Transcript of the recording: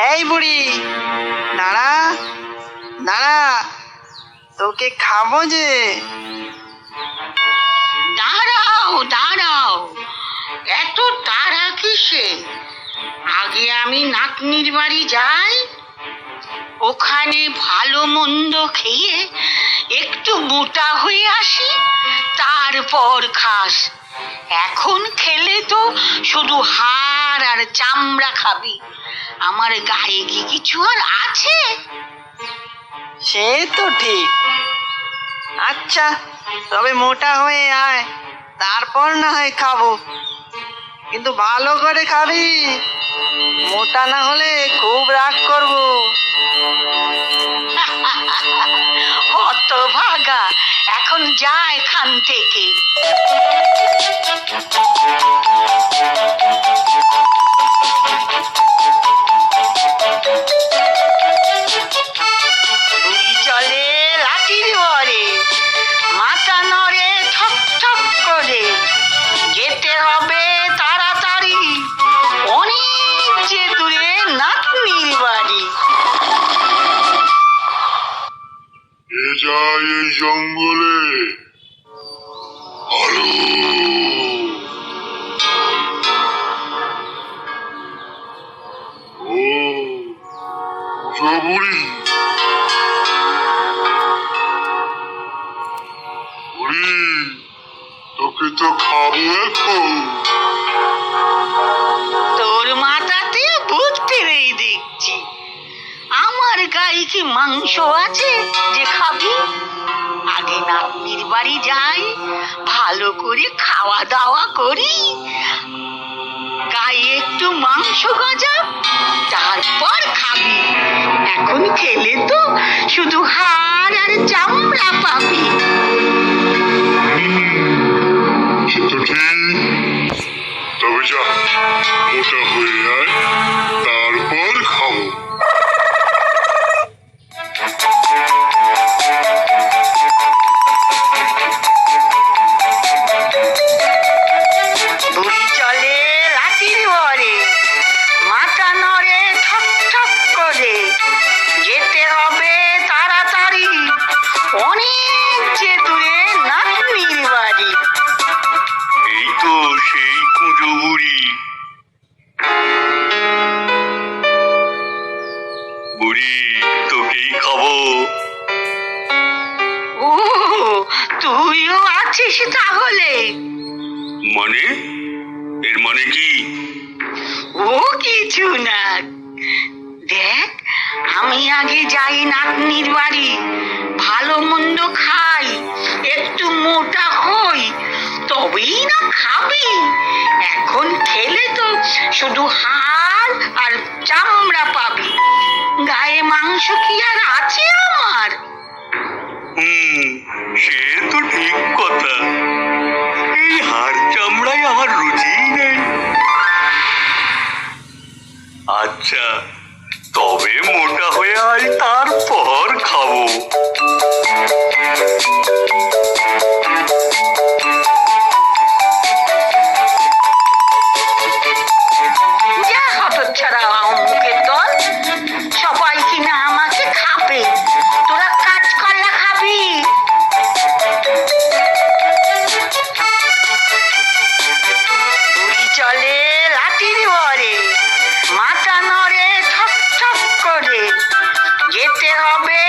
এই বুড়ি, দাঁড়া দাঁড়া, তোকে খাবো যে। দাঁড়াও দাঁড়াও, এত তাড়া কিসে? আগে আমি নাতনির বাড়ি যাই, ওখানে ভালো মন্দ খেয়ে একটু মোটা হয়ে আসি, তারপর খাস। এখন খেলে তো শুধু হাড় আর চামড়া খাবি, আমার গায়ে কি কিছু আর আছে? সে তো ঠিক। আচ্ছা, তবে মোটা হয়ে আয়, তারপর না হয় খাবো, কিন্তু ভালো করে খাবি, মোটা না হলে খুব রাগ করবো। হতভাগা, এখন যা এখান থেকে। বুড়ি চলে লাঠির বরে, মাথা নড়ে ঠক ঠক করে, যেতে হবে তাড়াতাড়ি, অনেক যে দূরে নাতনির বাড়ি। এ যায় এই জঙ্গলে, আলো ও বুড়ি, বুড়ি তোকে তো খাবো এখন। তোর মাথাতে বুদ্ধি নেই দেখছি, আমার গায়ে কি মাংস আছে যে খাবি? আগে নাতনির বাড়ি যাই, ভালো করে খাওয়া দাওয়া করি, গায়ে একটু মাংস গজা, তারপর খাবি। এখন খেলে তো শুধু হাড় আর চামড়া পাবি। সে তো ঠিক, তবে যা মোটা হয়ে আয়, তারপর খাবো। বুড়ি চলে লাঠির বরে, মাথা নড়ে ঠক ঠক করে, যেতে হবে তাড়াতাড়ি, অনেক যে দূরে নাতনির বাড়ি। এই তো সেই কুঁজো বুড়ি। বুড়ি তোকেই খাবো। ও, তুইও আছিস তাহলে? মানে? এর মানে কি? ও কিছু না, দেখ, আমি আগে যাই নাতনির বাড়ি, ভালো মন্দ খাই, একটু মোটা হই, তবেই না খাবি। এখন খেলে তো শুধু হাড় আর চামড়া পাবি, গায়ে মাংস কি আর আছে আমার? সে তো ঠিক কথা, এই হাড় চামড়ায় আমার রুচিই নেই। আচ্ছা, তবে মোটা হয়ে আয়, তারপর খাবো। যা হতচ্ছাড়া অমুকের দল, সবাই কিনা আমাকে খাবে, তোরা কাজ কলা খাবি। বুড়ি চলে লাঠির বরে, মাথা নড়ে ঠক ঠক করে, যেতে হবে